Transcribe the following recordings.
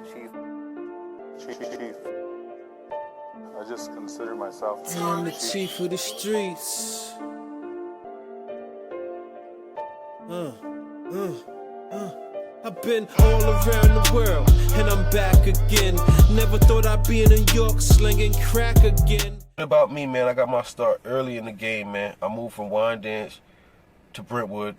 Chief. I just consider myself I'm the chief of the streets. I've been all around the world, and I'm back again. Never thought I'd be in New York slinging crack again. About me, man, I got my start early in the game, man. I moved from Wyandanch to Brentwood,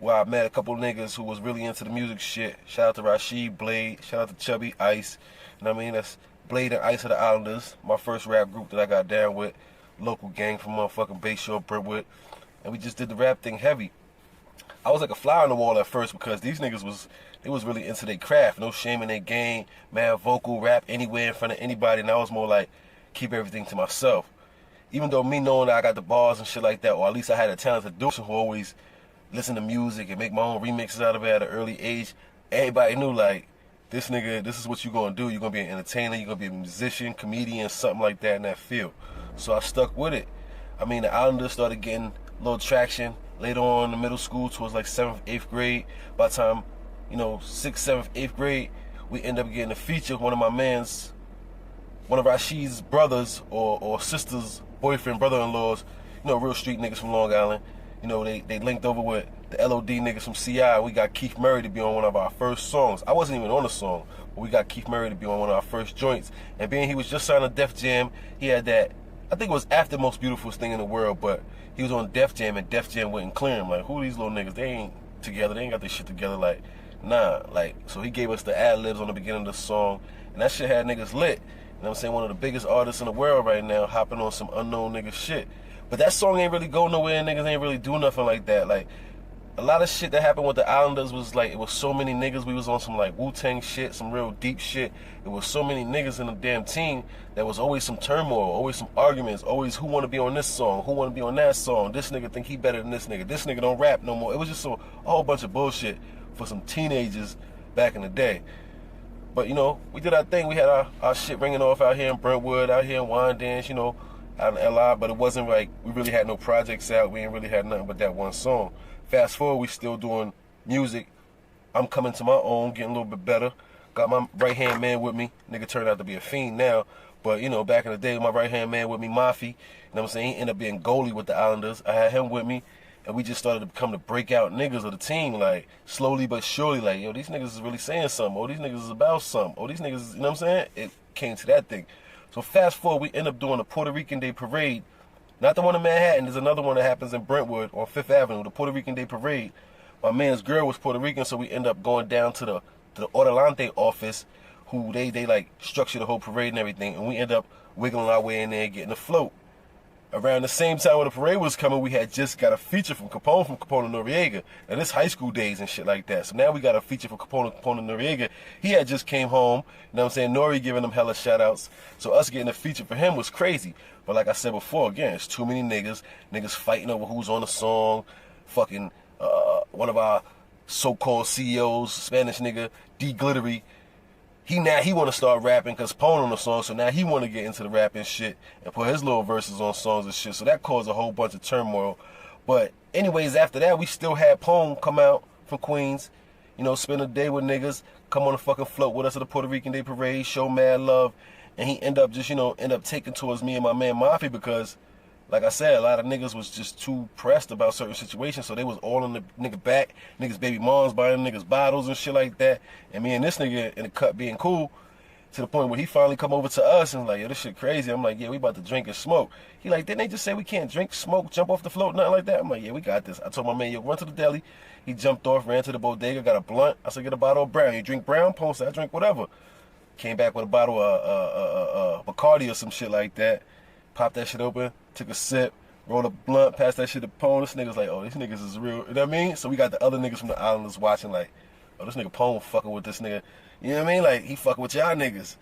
where I met a couple niggas who was really into the music shit. Shout out to Rashid, Blade, shout out to Chubby, Ice. You know what I mean? That's Blade and Ice of the Izlanduz, my first rap group that I got down with. Local gang from motherfucking Bayshore, Brentwood. And we just did the rap thing heavy. I was like a fly on the wall at first because these niggas was really into their craft. No shame in their game, man, vocal, rap anywhere in front of anybody. And I was more like, keep everything to myself. Even though me knowing that I got the bars and shit like that, or at least I had a talent to do, who always listen to music and make my own remixes out of it at an early age, everybody knew like, this nigga, this is what you're gonna do. You're gonna be an entertainer, you're gonna be a musician, comedian, something like that in that field. So I stuck with it. I mean, the Izlanduz started getting a little traction later on in the middle school towards like 7th, 8th grade. By the time, 6th, 7th, 8th grade, we end up getting a feature. One of Rashid's brothers or sisters, boyfriend, brother-in-laws, real street niggas from Long Island. They linked over with the LOD niggas from CI. We got Keith Murray to be on one of our first songs. I wasn't even on the song, but we got Keith Murray to be on one of our first joints. And being he was just signed to Def Jam, he had that, I think it was after Most Beautiful Thing in the World, but he was on Def Jam and Def Jam wouldn't clear him. Like, who are these little niggas? They ain't together. They ain't got their shit together. Like, nah. Like, so he gave us the ad-libs on the beginning of the song, and that shit had niggas lit. You know what I'm saying? One of the biggest artists in the world right now hopping on some unknown nigga shit. But that song ain't really go nowhere, and niggas ain't really do nothing like that. Like, a lot of shit that happened with the Izlanduz was like, it was so many niggas. We was on some like Wu-Tang shit, some real deep shit. It was so many niggas in the damn team. There was always some turmoil, always some arguments, always who want to be on this song, who want to be on that song. This nigga think he better than this nigga. This nigga don't rap no more. It was just a whole bunch of bullshit for some teenagers back in the day. But, we did our thing. We had our shit ringing off out here in Brentwood, out here in Wyandanch, out in LI. But it wasn't like we really had no projects out. We ain't really had nothing but that one song. Fast forward, we still doing music. I'm coming to my own, getting a little bit better. Got my right-hand man with me. Nigga turned out to be a fiend now. But, back in the day, my right-hand man with me, Mafi, you know what I'm saying? He ended up being goalie with the Izlanduz. I had him with me, and we just started to become the breakout niggas of the team, like, slowly but surely, like, yo, these niggas is really saying something. Oh, these niggas is about something. Oh, these niggas, you know what I'm saying? It came to that thing. So fast forward, we end up doing a Puerto Rican Day Parade. Not the one in Manhattan. There's another one that happens in Brentwood on 5th Avenue, the Puerto Rican Day Parade. My man's girl was Puerto Rican, so we end up going down to the Ordelante office, who they like structure the whole parade and everything, and we end up wiggling our way in there and getting a float. Around the same time when the parade was coming, we had just got a feature from Capone and Noreaga. And it's high school days and shit like that. So now we got a feature from Capone and Noreaga. He had just came home, you know what I'm saying? Nori giving them hella shout outs. So us getting a feature for him was crazy. But like I said before, again, it's too many niggas fighting over who's on the song. Fucking one of our so-called CEOs, Spanish nigga, D Glittery. He want to start rapping because Pone on the song, so now he want to get into the rapping shit and put his little verses on songs and shit. So that caused a whole bunch of turmoil. But anyways, after that, we still had Pone come out from Queens, spend a day with niggas, come on a fucking float with us at the Puerto Rican Day Parade, show mad love, and he end up taking towards me and my man Mafi because, like I said, a lot of niggas was just too pressed about certain situations, so they was all in the nigga back. Niggas baby moms buying niggas bottles and shit like that. And me and this nigga in the cut being cool to the point where he finally come over to us and like, yo, this shit crazy. I'm like, yeah, we about to drink and smoke. He like, didn't they just say we can't drink, smoke, jump off the float, nothing like that? I'm like, yeah, we got this. I told my man, yo, run to the deli. He jumped off, ran to the bodega, got a blunt. I said, get a bottle of brown. You drink brown? Pone said, I drink whatever. Came back with a bottle of Bacardi or some shit like that. Popped that shit open, took a sip. Roll a blunt, pass that shit to Pone. This nigga's like, oh, these niggas is real. You know what I mean? So we got the other niggas from the Izlanduz watching like, oh, this nigga Pone fucking with this nigga. You know what I mean? Like, he fucking with y'all niggas.